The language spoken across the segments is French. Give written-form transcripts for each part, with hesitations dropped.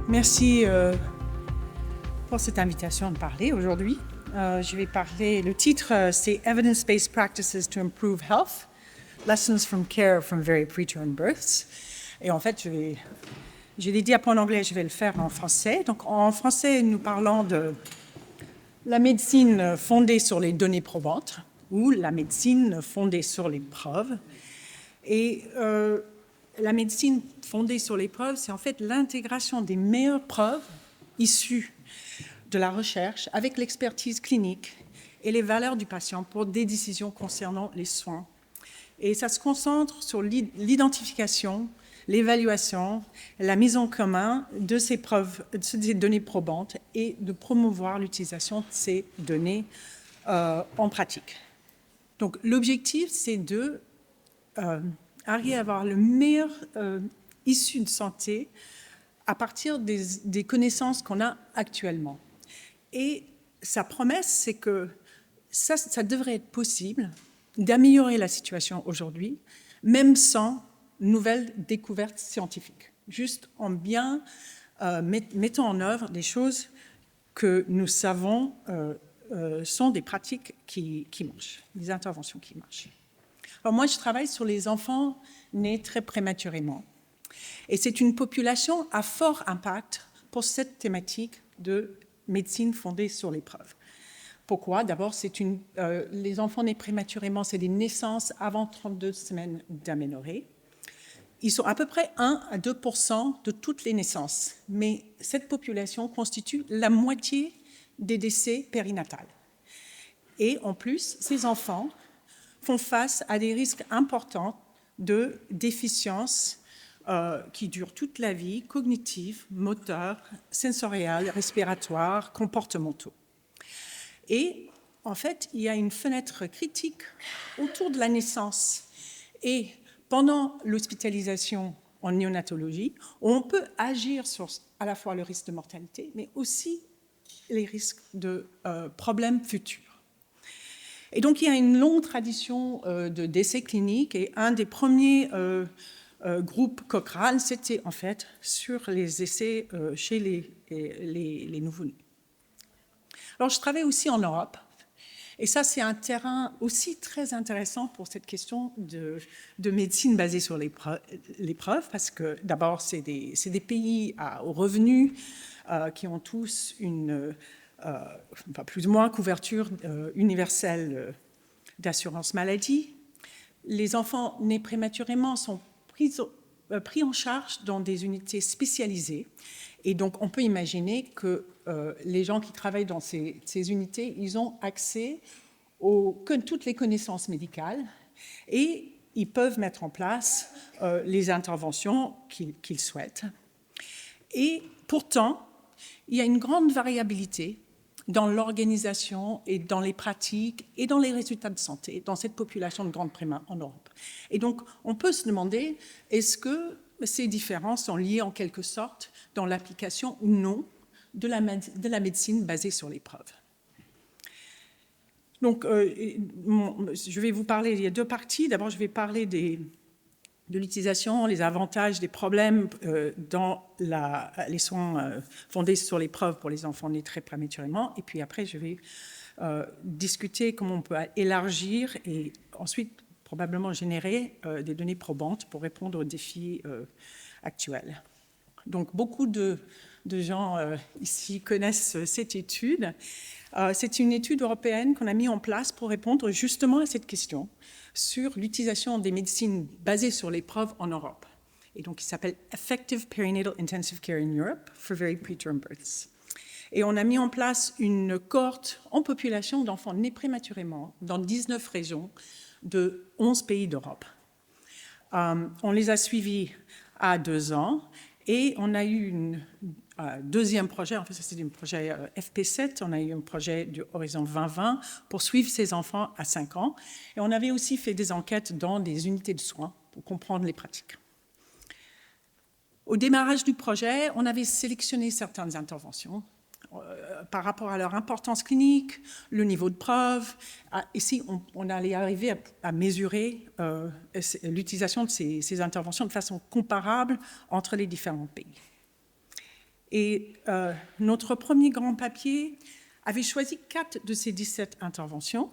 Merci pour cette invitation de parler aujourd'hui. Je vais parler, le titre c'est Evidence-Based Practices to Improve Health, Lessons from Care from Very Preterm Births. Et en fait, j'ai des diapos en anglais, je vais le faire en français. Donc en français, nous parlons de la médecine fondée sur les données probantes ou la médecine fondée sur les preuves. Et la médecine fondée sur les preuves, c'est en fait l'intégration des meilleures preuves issues de la recherche avec l'expertise clinique et les valeurs du patient pour des décisions concernant les soins. Et ça se concentre sur l'identification, l'évaluation, la mise en commun de ces preuves, de ces données probantes et de promouvoir l'utilisation de ces données en pratique. Donc l'objectif, c'est de arriver à avoir le meilleur issue de santé à partir des connaissances qu'on a actuellement. Et sa promesse, c'est que ça devrait être possible d'améliorer la situation aujourd'hui, même sans nouvelles découvertes scientifiques, juste en bien mettant en œuvre des choses que nous savons sont des pratiques qui marchent, des interventions qui marchent. Alors moi, je travaille sur les enfants nés très prématurément. Et c'est une population à fort impact pour cette thématique de médecine fondée sur les preuves. Pourquoi? D'abord, les enfants nés prématurément, c'est des naissances avant 32 semaines d'aménorrhée. Ils sont à peu près 1 à 2% de toutes les naissances. Mais cette population constitue la moitié des décès périnatals. Et en plus, ces enfants font face à des risques importants de déficiences qui durent toute la vie, cognitives, moteurs, sensorielles, respiratoires, comportementaux. Et en fait, il y a une fenêtre critique autour de la naissance et pendant l'hospitalisation en néonatologie, où on peut agir sur à la fois le risque de mortalité, mais aussi les risques de problèmes futurs. Et donc, il y a une longue tradition d'essais cliniques et un des premiers groupes Cochrane, c'était en fait sur les essais chez les nouveau-nés. Alors, je travaille aussi en Europe et ça, c'est un terrain aussi très intéressant pour cette question de médecine basée sur les preuves parce que d'abord, c'est des pays aux revenus qui ont tous une plus ou moins couverture universelle d'assurance maladie. Les enfants nés prématurément sont pris en charge dans des unités spécialisées. Et donc, on peut imaginer que les gens qui travaillent dans ces unités, ils ont accès à toutes les connaissances médicales et ils peuvent mettre en place les interventions qu'ils souhaitent. Et pourtant, il y a une grande variabilité dans l'organisation et dans les pratiques et dans les résultats de santé dans cette population de grande préma en Europe. Et donc, on peut se demander, est-ce que ces différences sont liées en quelque sorte dans l'application ou non de la médecine basée sur les preuves? Donc, je vais vous parler, il y a deux parties. D'abord, je vais parler de l'utilisation, les avantages, les problèmes dans les soins fondés sur les preuves pour les enfants nés très prématurément. Et puis après, je vais discuter comment on peut élargir et ensuite probablement générer des données probantes pour répondre aux défis actuels. Donc, beaucoup de gens ici connaissent cette étude. C'est une étude européenne qu'on a mise en place pour répondre justement à cette question sur l'utilisation des médecines basées sur les preuves en Europe. Et donc, il s'appelle Effective Perinatal Intensive Care in Europe for Very Preterm Births. Et on a mis en place une cohorte en population d'enfants nés prématurément dans 19 régions de 11 pays d'Europe. On les a suivis à 2 ans et on a eu un deuxième projet, en fait c'était un projet FP7, on a eu un projet du Horizon 2020 pour suivre ces enfants à 5 ans. Et on avait aussi fait des enquêtes dans des unités de soins pour comprendre les pratiques. Au démarrage du projet, on avait sélectionné certaines interventions par rapport à leur importance clinique, le niveau de preuve. Ici, on allait arriver à mesurer l'utilisation de ces interventions de façon comparable entre les différents pays. Et notre premier grand papier avait choisi 4 de ces 17 interventions.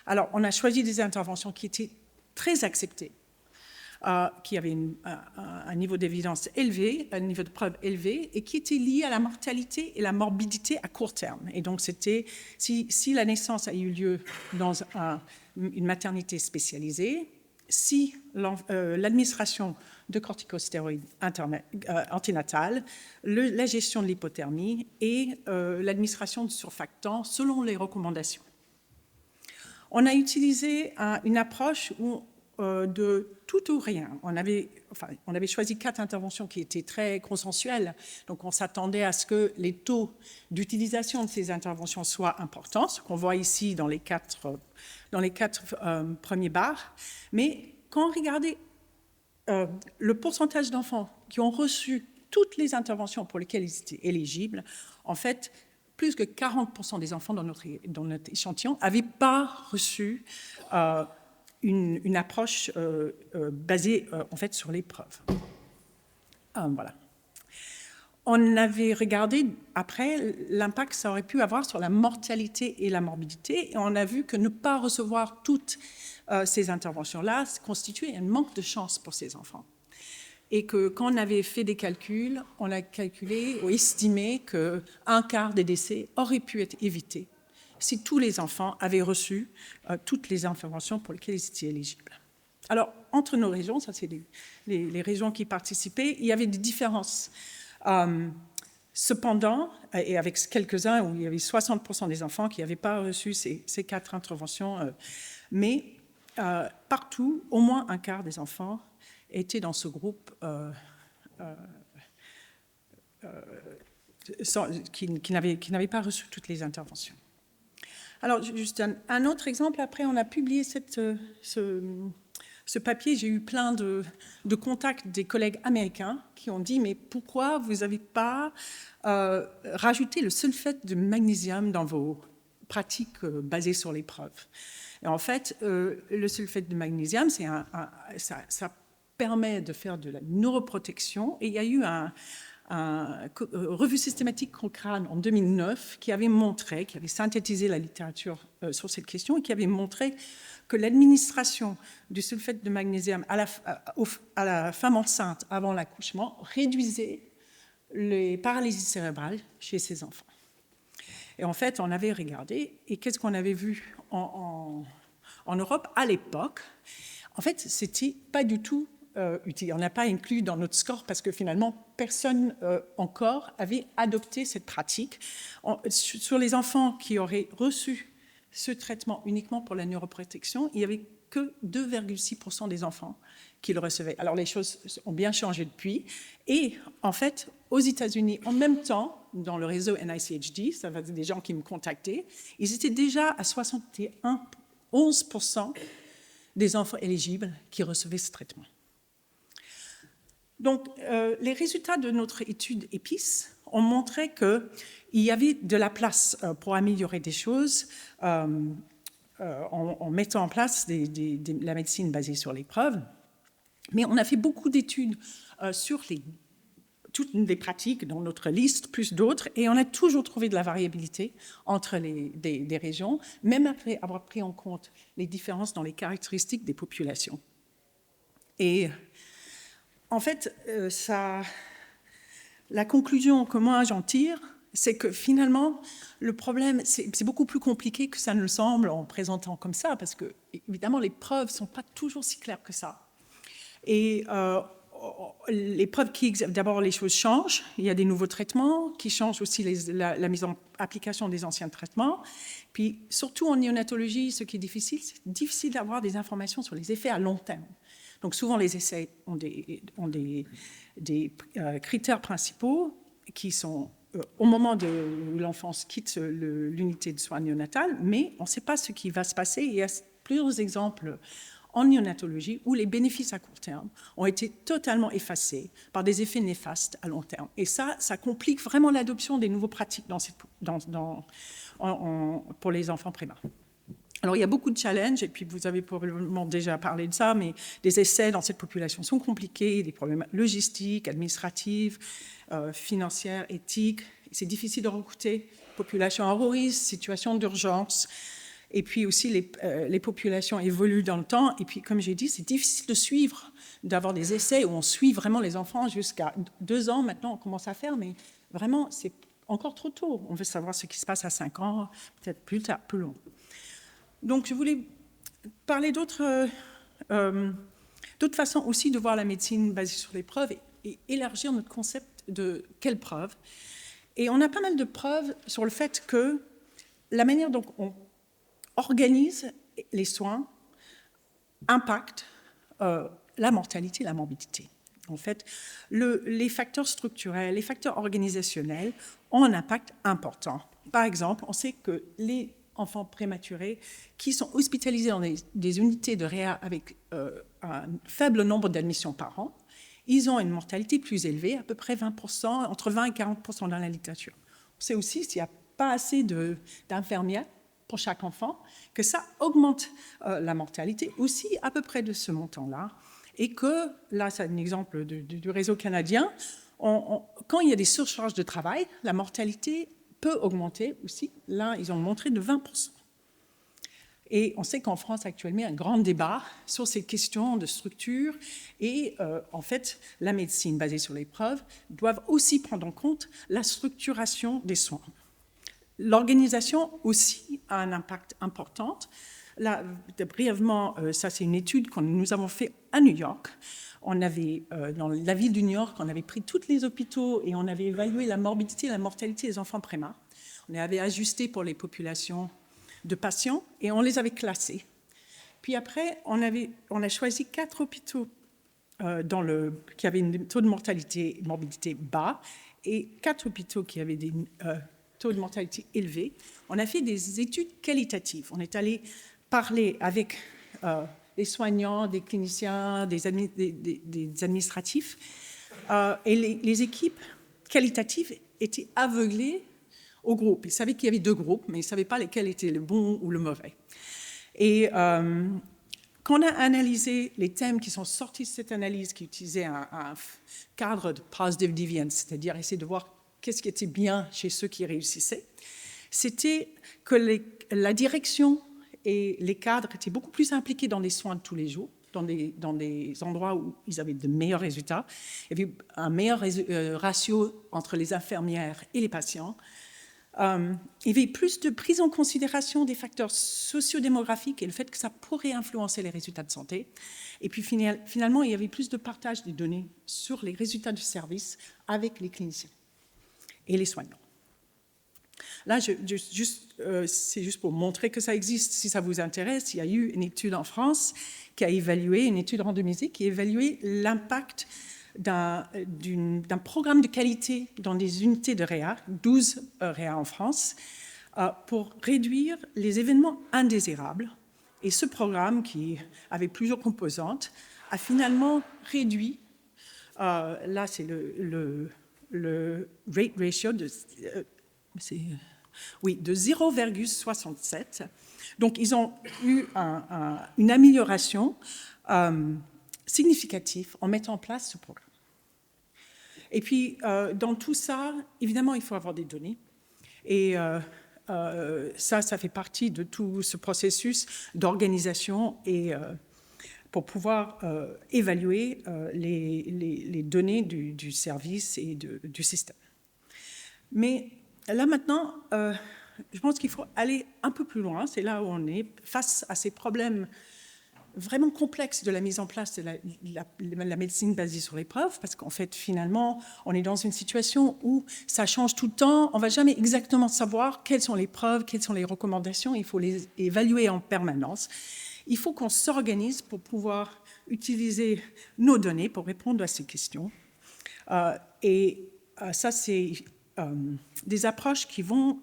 Alors, on a choisi des interventions qui étaient très acceptées, qui avaient un niveau d'évidence élevé, un niveau de preuve élevé, et qui étaient liées à la mortalité et la morbidité à court terme. Et donc, c'était si la naissance a eu lieu dans une maternité spécialisée, si l'administration de corticostéroïdes anténatales, la gestion de l'hypothermie et l'administration de surfactants selon les recommandations. On a utilisé une approche de tout ou rien. On avait choisi 4 interventions qui étaient très consensuelles, donc on s'attendait à ce que les taux d'utilisation de ces interventions soient importants, ce qu'on voit ici dans les 4 premiers barres. Mais quand on regardait le pourcentage d'enfants qui ont reçu toutes les interventions pour lesquelles ils étaient éligibles, en fait, plus que 40% des enfants dans notre échantillon n'avaient pas reçu une approche basée en fait sur l'épreuve. Voilà. On avait regardé après l'impact que ça aurait pu avoir sur la mortalité et la morbidité, et on a vu que ne pas recevoir toutes ces interventions-là constituait un manque de chance pour ces enfants. Et que quand on avait fait des calculs, on a calculé ou estimé qu'un quart des décès auraient pu être évités si tous les enfants avaient reçu toutes les interventions pour lesquelles ils étaient éligibles. Alors, entre nos régions, ça c'est les régions qui participaient, il y avait des différences. Cependant, et avec quelques-uns où il y avait 60% des enfants qui n'avaient pas reçu ces 4 interventions, mais partout, au moins un quart des enfants étaient dans ce groupe qui n'avaient pas reçu toutes les interventions. Alors, juste un autre exemple. Après, on a publié ce papier. J'ai eu plein de contacts des collègues américains qui ont dit « Mais pourquoi vous n'avez pas rajouté le sulfate de magnésium dans vos pratiques basées sur l'épreuve ?» Et en fait, le sulfate de magnésium, ça permet de faire de la neuroprotection. Et il y a eu une revue systématique Cochrane en 2009 qui avait synthétisé la littérature sur cette question et qui avait montré que l'administration du sulfate de magnésium à la femme enceinte avant l'accouchement réduisait les paralysies cérébrales chez ces enfants. Et en fait, on avait regardé, et qu'est-ce qu'on avait vu en Europe à l'époque? En fait, c'était pas du tout utile. On n'a pas inclus dans notre score parce que finalement, personne encore avait adopté cette pratique. Sur les enfants qui auraient reçu ce traitement uniquement pour la neuroprotection, il n'y avait que 2,6% des enfants qui le recevaient. Alors les choses ont bien changé depuis. Et en fait, aux États-Unis, en même temps, dans le réseau NICHD, ça va des gens qui me contactaient, ils étaient déjà à 11% des enfants éligibles qui recevaient ce traitement. Donc, les résultats de notre étude EPIS ont montré qu'il y avait de la place pour améliorer des choses en mettant en place la médecine basée sur l'épreuve. Mais on a fait beaucoup d'études sur toutes les pratiques dans notre liste, plus d'autres, et on a toujours trouvé de la variabilité entre des régions, même après avoir pris en compte les différences dans les caractéristiques des populations. Et en fait, la conclusion que moi j'en tire, c'est que finalement, le problème, c'est beaucoup plus compliqué que ça ne le semble en présentant comme ça, parce que, évidemment, les preuves ne sont pas toujours si claires que ça. Et les preuves qui existent, d'abord, les choses changent. Il y a des nouveaux traitements qui changent aussi la mise en application des anciens traitements. Puis, surtout en néonatologie, ce qui est difficile, c'est difficile d'avoir des informations sur les effets à long terme. Donc, souvent, les essais ont des critères principaux qui sont au moment où l'enfance quitte l'unité de soins néonatales, mais on ne sait pas ce qui va se passer. Il y a plusieurs exemples en néonatologie où les bénéfices à court terme ont été totalement effacés par des effets néfastes à long terme. Et ça complique vraiment l'adoption des nouvelles pratiques pour les enfants prématurés. Alors, il y a beaucoup de challenges, et puis vous avez probablement déjà parlé de ça, mais les essais dans cette population sont compliqués, des problèmes logistiques, administratifs, financiers, éthiques. C'est difficile de recruter. Population à haut risque, situation d'urgence. Et puis aussi, les populations évoluent dans le temps. Et puis, comme j'ai dit, c'est difficile de suivre, d'avoir des essais où on suit vraiment les enfants jusqu'à 2 ans. Maintenant, on commence à faire, mais vraiment, c'est encore trop tôt. On veut savoir ce qui se passe à 5 ans, peut-être plus tard, plus long. Donc, je voulais parler d'autres façons aussi de voir la médecine basée sur les preuves et élargir notre concept de quelles preuves. Et on a pas mal de preuves sur le fait que la manière dont on organise les soins impacte la mortalité et la morbidité. En fait, les facteurs structurels, les facteurs organisationnels ont un impact important. Par exemple, on sait que les enfants prématurés qui sont hospitalisés dans des unités de réa avec un faible nombre d'admissions par an, ils ont une mortalité plus élevée, à peu près 20%, entre 20 et 40% dans la littérature. On sait aussi, s'il n'y a pas assez d'infirmières pour chaque enfant, que ça augmente la mortalité aussi à peu près de ce montant-là. Et que, là, c'est un exemple du réseau canadien, quand il y a des surcharges de travail, la mortalité peut augmenter aussi. Là, ils ont montré de 20%. Et on sait qu'en France, actuellement, il y a un grand débat sur ces questions de structure. Et en fait, la médecine basée sur les preuves doit aussi prendre en compte la structuration des soins. L'organisation aussi a un impact important. Là, brièvement, ça c'est une étude que nous avons faite à New York. On avait, dans la ville de New York, on avait pris tous les hôpitaux et on avait évalué la morbidité et la mortalité des enfants prémats. On avait ajusté pour les populations de patients et on les avait classés. Puis après, on a choisi 4 hôpitaux qui avaient un taux de mortalité et morbidité bas et 4 hôpitaux qui avaient des taux de mortalité élevés. On a fait des études qualitatives. On est allé parler avec les soignants, des cliniciens, des administratifs. Et les équipes qualitatives étaient aveuglées au groupe. Ils savaient qu'il y avait 2 groupes, mais ils ne savaient pas lesquels étaient le bon ou le mauvais. Et quand on a analysé les thèmes qui sont sortis de cette analyse, qui utilisaient un cadre de positive deviance, c'est-à-dire essayer de voir qu'est-ce qui était bien chez ceux qui réussissaient, c'était que la direction et les cadres étaient beaucoup plus impliqués dans les soins de tous les jours, dans des endroits où ils avaient de meilleurs résultats. Il y avait un meilleur ratio entre les infirmières et les patients. Il y avait plus de prise en considération des facteurs sociodémographiques et le fait que ça pourrait influencer les résultats de santé. Et puis finalement, il y avait plus de partage des données sur les résultats du service avec les cliniciens et les soignants. Là, c'est juste pour montrer que ça existe. Si ça vous intéresse, il y a eu une étude en France qui a évalué, une étude randomisée, qui a évalué l'impact d'un programme de qualité dans des unités de réa, 12 réa en France, pour réduire les événements indésirables. Et ce programme, qui avait plusieurs composantes, a finalement réduit, là c'est le rate ratio de 0,67. Donc, ils ont eu une amélioration significative en mettant en place ce programme. Et puis, dans tout ça, évidemment, il faut avoir des données. Et ça fait partie de tout ce processus d'organisation et pour pouvoir évaluer les données du service et du système. Mais là, maintenant, je pense qu'il faut aller un peu plus loin. C'est là où on est, face à ces problèmes vraiment complexes de la mise en place de la médecine basée sur les preuves, parce qu'en fait, finalement, on est dans une situation où ça change tout le temps. On ne va jamais exactement savoir quelles sont les preuves, quelles sont les recommandations. Il faut les évaluer en permanence. Il faut qu'on s'organise pour pouvoir utiliser nos données pour répondre à ces questions. Ça, c'est des approches qui vont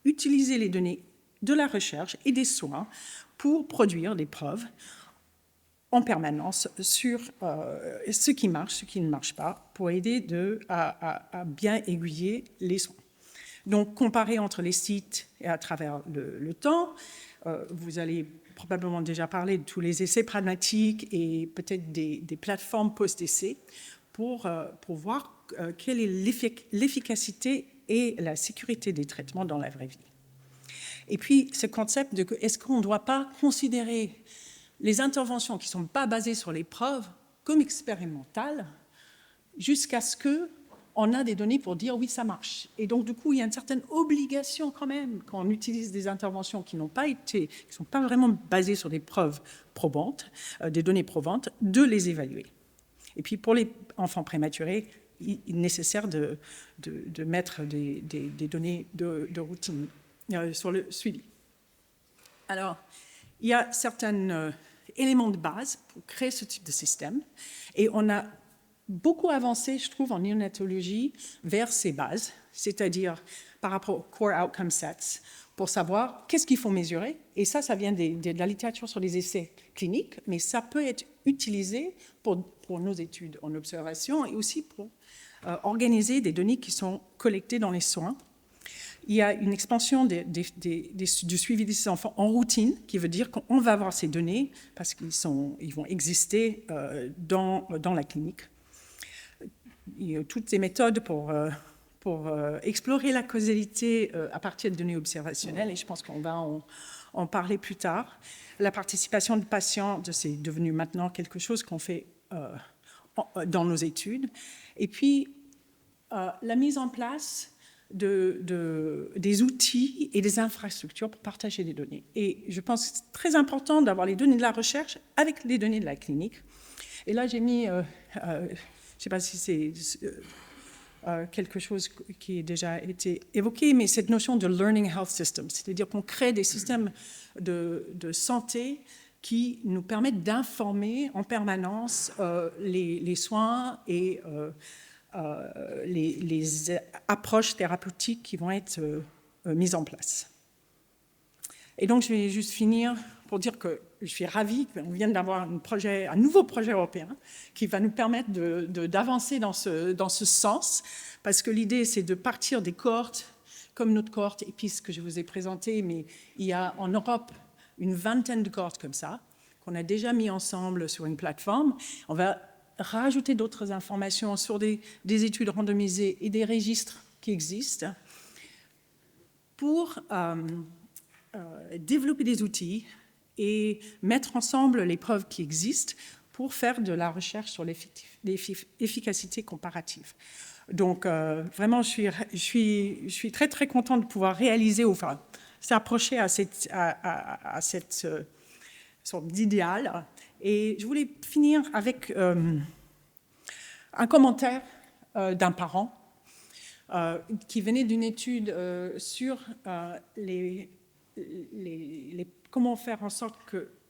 utiliser les données de la recherche et des soins pour produire des preuves en permanence sur ce qui marche, ce qui ne marche pas, pour aider à bien aiguiller les soins. Donc, comparer entre les sites et à travers le temps, vous allez probablement déjà parler de tous les essais pragmatiques et peut-être des plateformes post-essai pour voir quelle est l'efficacité et la sécurité des traitements dans la vraie vie. Et puis, ce concept de est-ce qu'on ne doit pas considérer les interventions qui ne sont pas basées sur les preuves comme expérimentales jusqu'à ce qu'on a des données pour dire oui, ça marche. Et donc, du coup, il y a une certaine obligation quand même, quand on utilise des interventions qui ne sont pas vraiment basées sur des preuves probantes, des données probantes, de les évaluer. Et puis, pour les enfants prématurés, il est nécessaire de mettre des données de routine sur le suivi. Alors, il y a certains éléments de base pour créer ce type de système, et on a beaucoup avancé, je trouve, en néonatologie vers ces bases, c'est-à-dire par rapport aux core outcome sets, pour savoir qu'est-ce qu'il faut mesurer, et ça vient de la littérature sur les essais cliniques, mais ça peut être utilisé pour nos études en observation et aussi pour organiser des données qui sont collectées dans les soins. Il y a une expansion du suivi des enfants en routine, qui veut dire qu'on va avoir ces données parce qu'ils vont exister dans la clinique. Il y a toutes ces méthodes pour explorer la causalité à partir de données observationnelles, et je pense qu'on va en parler plus tard. La participation de patients, c'est devenu maintenant quelque chose qu'on fait dans nos études. Et puis, la mise en place des outils et des infrastructures pour partager des données. Et je pense que c'est très important d'avoir les données de la recherche avec les données de la clinique. Et là, j'ai mis, je ne sais pas si c'est quelque chose qui a déjà été évoqué, mais cette notion de learning health system, c'est-à-dire qu'on crée des systèmes de santé qui nous permettent d'informer en permanence les soins et les approches thérapeutiques qui vont être mises en place. Et donc, je vais juste finir pour dire que je suis ravie qu'on vienne d'avoir un nouveau projet européen qui va nous permettre d'avancer dans ce sens, parce que l'idée, c'est de partir des cohortes, comme notre cohorte EPIS que je vous ai présentée, mais il y a en Europe une vingtaine de cohortes comme ça, qu'on a déjà mis ensemble sur une plateforme. On va rajouter d'autres informations sur des études randomisées et des registres qui existent pour développer des outils et mettre ensemble les preuves qui existent pour faire de la recherche sur l'efficacité comparative. Donc, vraiment, je suis très, très contente de pouvoir réaliser, enfin, s'approcher à cette sorte d'idéal. Et je voulais finir avec un commentaire d'un parent qui venait d'une étude sur comment faire en sorte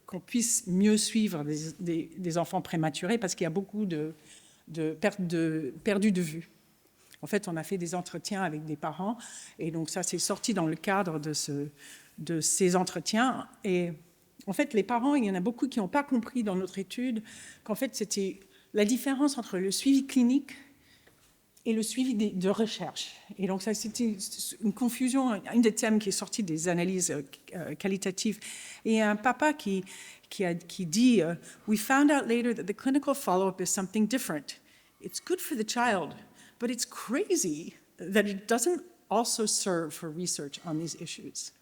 qu'on puisse mieux suivre des enfants prématurés, parce qu'il y a beaucoup de perdus de vue. En fait, on a fait des entretiens avec des parents, et donc ça s'est sorti dans le cadre de ces entretiens. Et en fait, les parents, il y en a beaucoup qui n'ont pas compris dans notre étude qu'en fait, c'était la différence entre le suivi clinique et le suivi de recherche. Et donc, ça, c'était une confusion, un des thèmes qui est sorti des analyses qualitatives. Et un papa qui dit « We found out later that the clinical follow-up is something different. It's good for the child, but it's crazy that it doesn't also serve for research on these issues.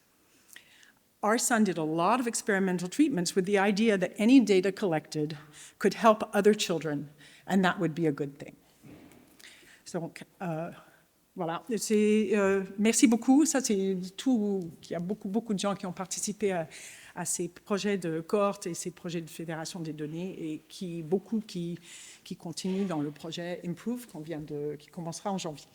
Our son did a lot of experimental treatments with the idea that any data collected could help other children, and that would be a good thing. » Donc, voilà. Merci beaucoup. Ça, c'est tout. Il y a beaucoup de gens qui ont participé à ces projets de cohorte et ces projets de fédération des données, et qui continuent dans le projet Improve qui commencera en janvier.